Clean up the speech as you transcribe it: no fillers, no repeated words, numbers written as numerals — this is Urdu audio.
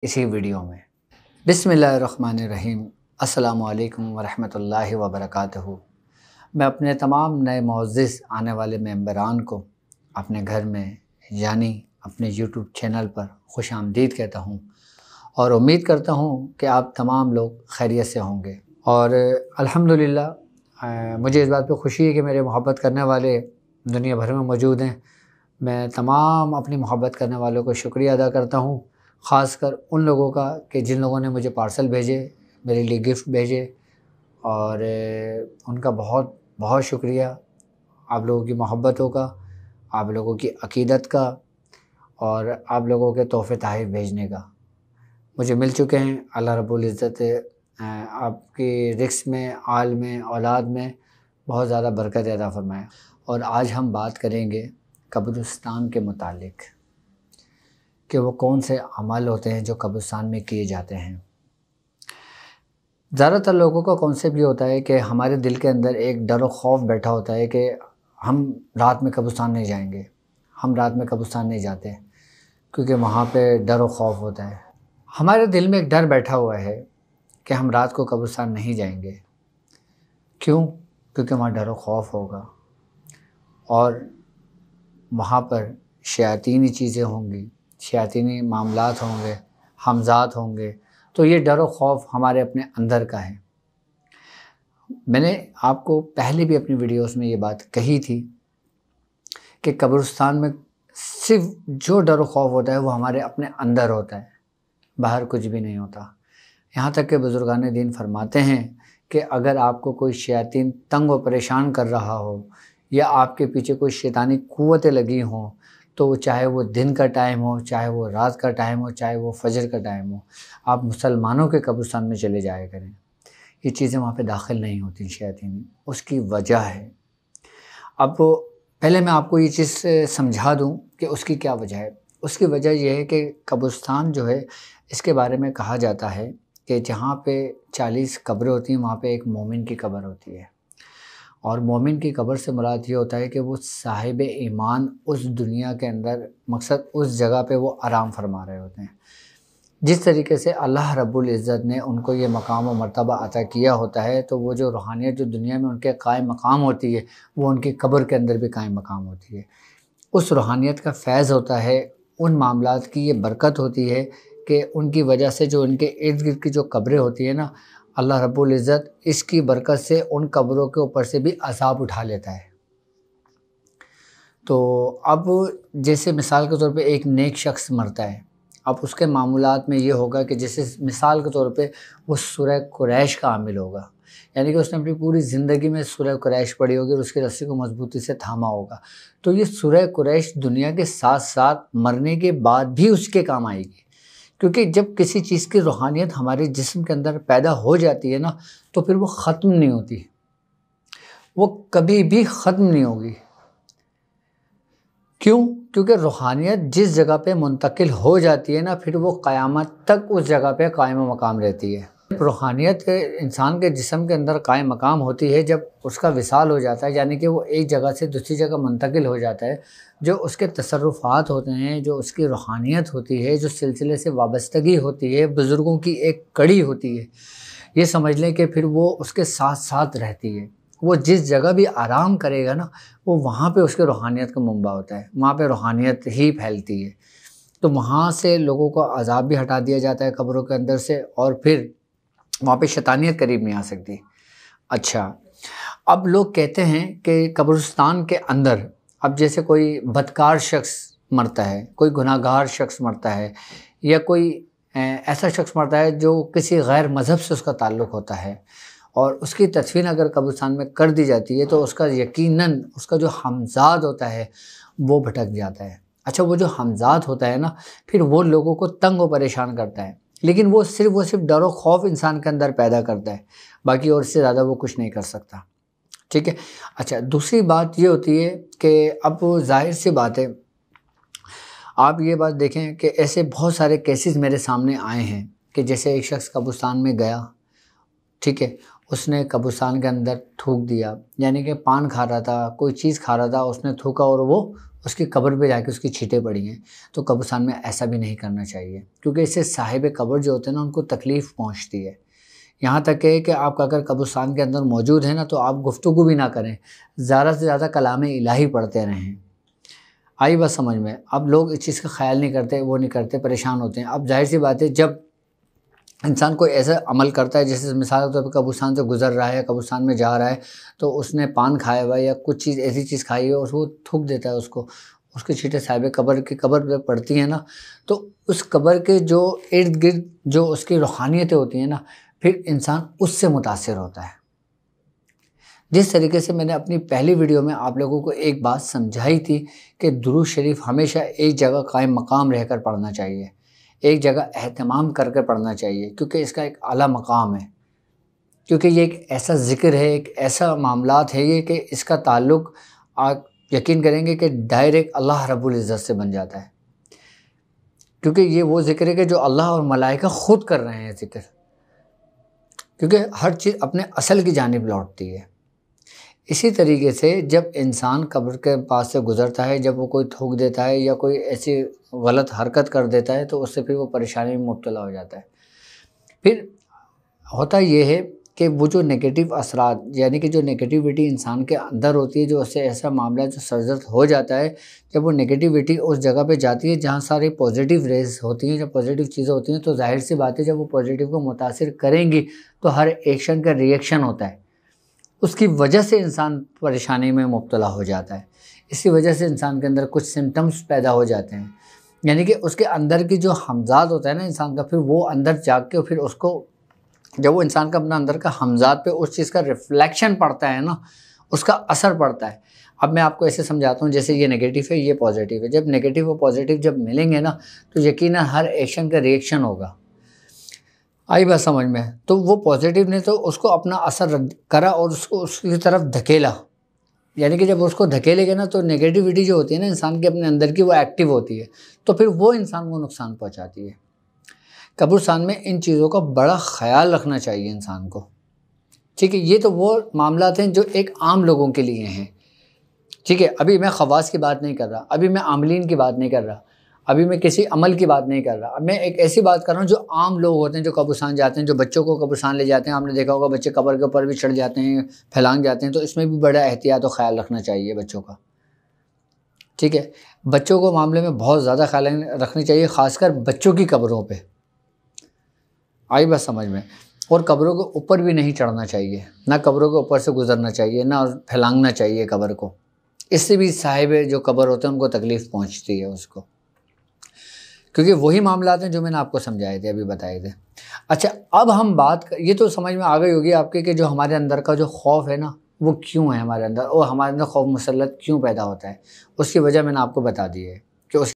اسی ویڈیو میں۔ بسم اللہ الرحمن الرحیم۔ السلام علیکم ورحمۃ اللہ وبرکاتہ۔ میں اپنے تمام نئے معزز آنے والے ممبران کو اپنے گھر میں یعنی اپنے یوٹیوب چینل پر خوش آمدید کہتا ہوں اور امید کرتا ہوں کہ آپ تمام لوگ خیریت سے ہوں گے۔ اور الحمدللہ مجھے اس بات پہ خوشی ہے کہ میرے محبت کرنے والے دنیا بھر میں موجود ہیں۔ میں تمام اپنی محبت کرنے والوں کو شکریہ ادا کرتا ہوں، خاص کر ان لوگوں کا کہ جن لوگوں نے مجھے پارسل بھیجے، میرے لیے گفٹ بھیجے، اور ان کا بہت بہت شکریہ۔ آپ لوگوں کی محبتوں کا، آپ لوگوں کی عقیدت کا اور آپ لوگوں کے تحفے تحائف بھیجنے کا مجھے مل چکے ہیں۔ اللہ رب العزت آپ کی رزق میں، آل میں، اولاد میں بہت زیادہ برکت عطا فرمائے۔ اور آج ہم بات کریں گے قبرستان کے متعلق کہ وہ کون سے اعمال ہوتے ہیں جو قبرستان میں کیے جاتے ہیں۔ زیادہ تر لوگوں کا کانسیپٹ یہ ہوتا ہے کہ ہمارے دل کے اندر ایک ڈر و خوف بیٹھا ہوتا ہے کہ ہم رات میں قبرستان نہیں جائیں گے، ہم رات میں قبرستان نہیں جاتے کیونکہ وہاں پہ ڈر و خوف ہوتا ہے۔ ہمارے دل میں ایک ڈر بیٹھا ہوا ہے کہ ہم رات کو قبرستان نہیں جائیں گے۔ کیوں؟ کیونکہ وہاں ڈر و خوف ہوگا اور وہاں پر شیاطینی چیزیں ہوں گی، شیاطینی معاملات ہوں گے، حمزات ہوں گے، تو یہ ڈر و خوف ہمارے اپنے اندر کا ہے۔ میں نے آپ کو پہلے بھی اپنی ویڈیوز میں یہ بات کہی تھی کہ قبرستان میں صرف جو ڈر و خوف ہوتا ہے وہ ہمارے اپنے اندر ہوتا ہے، باہر کچھ بھی نہیں ہوتا۔ یہاں تک کہ بزرگان دین فرماتے ہیں کہ اگر آپ کو کوئی شیاطین تنگ و پریشان کر رہا ہو یا آپ کے پیچھے کوئی شیطانی قوتیں لگی ہوں تو وہ چاہے وہ دن کا ٹائم ہو، چاہے وہ رات کا ٹائم ہو، چاہے وہ فجر کا ٹائم ہو، آپ مسلمانوں کے قبرستان میں چلے جایا کریں۔ یہ چیزیں وہاں پہ داخل نہیں ہوتی شیاطین۔ اس کی وجہ ہے، اب پہلے میں آپ کو یہ چیز سمجھا دوں کہ اس کی کیا وجہ ہے۔ اس کی وجہ یہ ہے کہ قبرستان جو ہے اس کے بارے میں کہا جاتا ہے کہ جہاں پہ 40 قبریں ہوتی ہیں وہاں پہ ایک مومن کی قبر ہوتی ہے، اور مومن کی قبر سے مراد یہ ہوتا ہے کہ وہ صاحب ایمان اس دنیا کے اندر، مقصد اس جگہ پہ وہ آرام فرما رہے ہوتے ہیں۔ جس طریقے سے اللہ رب العزت نے ان کو یہ مقام و مرتبہ عطا کیا ہوتا ہے تو وہ جو روحانیت جو دنیا میں ان کے قائم مقام ہوتی ہے وہ ان کی قبر کے اندر بھی قائم مقام ہوتی ہے۔ اس روحانیت کا فیض ہوتا ہے، ان معاملات کی یہ برکت ہوتی ہے کہ ان کی وجہ سے جو ان کے ارد گرد کی جو قبریں ہوتی ہیں نا، اللہ رب العزت اس کی برکت سے ان قبروں کے اوپر سے بھی عذاب اٹھا لیتا ہے۔ تو اب جیسے مثال کے طور پہ ایک نیک شخص مرتا ہے، اب اس کے معمولات میں یہ ہوگا کہ جیسے مثال کے طور پہ وہ سورہ قریش کا عامل ہوگا، یعنی کہ اس نے اپنی پوری زندگی میں سورہ قریش پڑھی ہوگی اور اس کی رسی کو مضبوطی سے تھاما ہوگا، تو یہ سورہ قریش دنیا کے ساتھ ساتھ مرنے کے بعد بھی اس کے کام آئے گی، کیونکہ جب کسی چیز کی روحانیت ہمارے جسم کے اندر پیدا ہو جاتی ہے نا تو پھر وہ ختم نہیں ہوتی، وہ کبھی بھی ختم نہیں ہوگی۔ کیوں؟ کیونکہ روحانیت جس جگہ پہ منتقل ہو جاتی ہے نا پھر وہ قیامت تک اس جگہ پہ قائم و مقام رہتی ہے۔ روحانیت انسان کے جسم کے اندر قائم مقام ہوتی ہے جب اس کا وصال ہو جاتا ہے، یعنی کہ وہ ایک جگہ سے دوسری جگہ منتقل ہو جاتا ہے، جو اس کے تصرفات ہوتے ہیں، جو اس کی روحانیت ہوتی ہے، جو سلسلے سے وابستگی ہوتی ہے، بزرگوں کی ایک کڑی ہوتی ہے، یہ سمجھ لیں کہ پھر وہ اس کے ساتھ ساتھ رہتی ہے۔ وہ جس جگہ بھی آرام کرے گا نا وہ وہاں پہ اس کے روحانیت کا منبع ہوتا ہے، وہاں پہ روحانیت ہی پھیلتی ہے، تو وہاں سے لوگوں کو عذاب بھی ہٹا دیا جاتا ہے قبروں کے اندر سے، اور پھر وہاں پہ شیطانیت قریب نہیں آ سکتی۔ اچھا، اب لوگ کہتے ہیں کہ قبرستان کے اندر اب جیسے کوئی بدکار شخص مرتا ہے، کوئی گناہ گار شخص مرتا ہے، یا کوئی ایسا شخص مرتا ہے جو کسی غیر مذہب سے اس کا تعلق ہوتا ہے، اور اس کی تدفین اگر قبرستان میں کر دی جاتی ہے تو اس کا یقیناً اس کا جو حمزاد ہوتا ہے وہ بھٹک جاتا ہے۔ اچھا، وہ جو حمزاد ہوتا ہے نا پھر وہ لوگوں کو تنگ و پریشان کرتا ہے، لیکن وہ صرف ڈر و خوف انسان کے اندر پیدا کرتا ہے، باقی اور اس سے زیادہ وہ کچھ نہیں کر سکتا، ٹھیک ہے۔ اچھا، دوسری بات یہ ہوتی ہے کہ اب ظاہر سی بات ہے، آپ یہ بات دیکھیں کہ ایسے بہت سارے کیسز میرے سامنے آئے ہیں کہ جیسے ایک شخص قبرستان میں گیا، ٹھیک ہے، اس نے قبرستان کے اندر تھوک دیا، یعنی کہ پان کھا رہا تھا، کوئی چیز کھا رہا تھا، اس نے تھوکا اور وہ اس کی قبر پہ جا کے اس کی چھینٹیں پڑی ہیں، تو قبرستان میں ایسا بھی نہیں کرنا چاہیے، کیونکہ اس سے صاحب قبر جو ہوتے ہیں نا ان کو تکلیف پہنچتی ہے۔ یہاں تک کہ آپ اگر قبرستان کے اندر موجود ہیں نا تو آپ گفتگو بھی نہ کریں، زیادہ سے زیادہ کلام الہی پڑھتے رہیں۔ آئی بات سمجھ میں؟ اب لوگ اس چیز کا خیال نہیں کرتے، وہ نہیں کرتے، پریشان ہوتے ہیں۔ اب ظاہر سی بات ہے جب انسان کوئی ایسا عمل کرتا ہے، جیسے مثال کے طور پہ قبرستان سے گزر رہا ہے، قبرستان میں جا رہا ہے، تو اس نے پان کھایا ہوا ہے یا کچھ چیز ایسی چیز کھائی ہے اور وہ تھوک دیتا ہے اس کی چھینٹیں صاحب قبر کی قبر پہ پڑتی ہیں نا، تو اس قبر کے جو ارد گرد جو اس کی روحانیتیں ہوتی ہیں نا، پھر انسان اس سے متاثر ہوتا ہے۔ جس طریقے سے میں نے اپنی پہلی ویڈیو میں آپ لوگوں کو ایک بات سمجھائی تھی کہ درود شریف ہمیشہ ایک جگہ قائم مقام رہ کر پڑھنا چاہیے، ایک جگہ اہتمام کر کے پڑھنا چاہیے، کیونکہ اس کا ایک اعلیٰ مقام ہے، کیونکہ یہ ایک ایسا ذکر ہے، ایک ایسا معاملات ہے یہ کہ اس کا تعلق آپ یقین کریں گے کہ ڈائریکٹ اللہ رب العزت سے بن جاتا ہے، کیونکہ یہ وہ ذکر ہے کہ جو اللہ اور ملائکہ خود کر رہے ہیں ذکر، کیونکہ ہر چیز اپنے اصل کی جانب لوٹتی ہے۔ اسی طریقے سے جب انسان قبر کے پاس سے گزرتا ہے، جب وہ کوئی تھوک دیتا ہے یا کوئی ایسی غلط حرکت کر دیتا ہے تو اس سے پھر وہ پریشانی میں مبتلا ہو جاتا ہے۔ پھر ہوتا یہ ہے کہ وہ جو نگیٹو اثرات، یعنی کہ جو نگیٹیوٹی انسان کے اندر ہوتی ہے، جو اس سے ایسا معاملہ جو سرزد ہو جاتا ہے، جب وہ نگیٹیوٹی اس جگہ پہ جاتی ہے جہاں ساری پازیٹیو ریز ہوتی ہیں، جب پازیٹیو چیزیں ہوتی ہیں، تو ظاہر سی بات ہے جب وہ پازیٹیو کو متاثر کریں گی تو ہر ایکشن کا ری ایکشن ہوتا ہے، اس کی وجہ سے انسان پریشانی میں مبتلا ہو جاتا ہے، اسی وجہ سے انسان کے اندر کچھ سمٹمز پیدا ہو جاتے ہیں، یعنی کہ اس کے اندر کی جو حمزات ہوتا ہے نا انسان کا، پھر وہ اندر جا کے پھر اس کو جب وہ انسان کا اپنا اندر کا حمزات پہ اس چیز کا ریفلیکشن پڑتا ہے نا، اس کا اثر پڑتا ہے۔ اب میں آپ کو ایسے سمجھاتا ہوں، جیسے یہ نگیٹیو ہے، یہ پازیٹیو ہے، جب نگیٹیو اور پازیٹیو جب ملیں گے نا تو یقیناً ہر ایکشن کا ری ایکشن ہوگا۔ آئی بات سمجھ میں؟ تو وہ پازیٹیو نے تو اس کو اپنا اثر کرا اور اس کو اس کی طرف دھکیلا، یعنی کہ جب اس کو دھکیلے گا نا تو نگیٹیوٹی جو ہوتی ہے نا انسان کے اپنے اندر کی، وہ ایکٹیو ہوتی ہے، تو پھر وہ انسان کو نقصان پہنچاتی ہے۔ قبرستان میں ان چیزوں کا بڑا خیال رکھنا چاہیے انسان کو، ٹھیک ہے؟ یہ تو وہ معاملات ہیں جو ایک عام لوگوں کے لیے ہیں، ٹھیک ہے؟ ابھی میں خواص کی بات نہیں کر رہا، ابھی میں عاملین کی بات نہیں کر رہا، ابھی میں کسی عمل کی بات نہیں کر رہا، اب میں ایک ایسی بات کر رہا ہوں جو عام لوگ ہوتے ہیں، جو قبرستان جاتے ہیں، جو بچوں کو قبرستان لے جاتے ہیں۔ آپ نے دیکھا ہوگا بچے قبر کے اوپر بھی چڑھ جاتے ہیں، پھیلانگ جاتے ہیں، تو اس میں بھی بڑا احتیاط و خیال رکھنا چاہیے بچوں کا، ٹھیک ہے؟ بچوں کو معاملے میں بہت زیادہ خیال رکھنی چاہیے، خاص کر بچوں کی قبروں پہ۔ آئی بات سمجھ میں؟ اور قبروں کے اوپر بھی نہیں چڑھنا چاہیے، نہ قبروں کے اوپر سے گزرنا چاہیے، نہ پھیلانگنا چاہیے قبر کو، اس سے بھی صاحب جو قبر ہوتے ہیں ان کو تکلیف پہنچتی ہے اس کو، کیونکہ وہی معاملات ہیں جو میں نے آپ کو سمجھائے تھے، ابھی بتائے تھے۔ اچھا، اب ہم بات یہ تو سمجھ میں آ گئی ہوگی آپ کے کہ جو ہمارے اندر کا جو خوف ہے نا وہ کیوں ہے ہمارے اندر، اور ہمارے اندر خوف مسلط کیوں پیدا ہوتا ہے، اس کی وجہ میں نے آپ کو بتا دی ہے کہ اس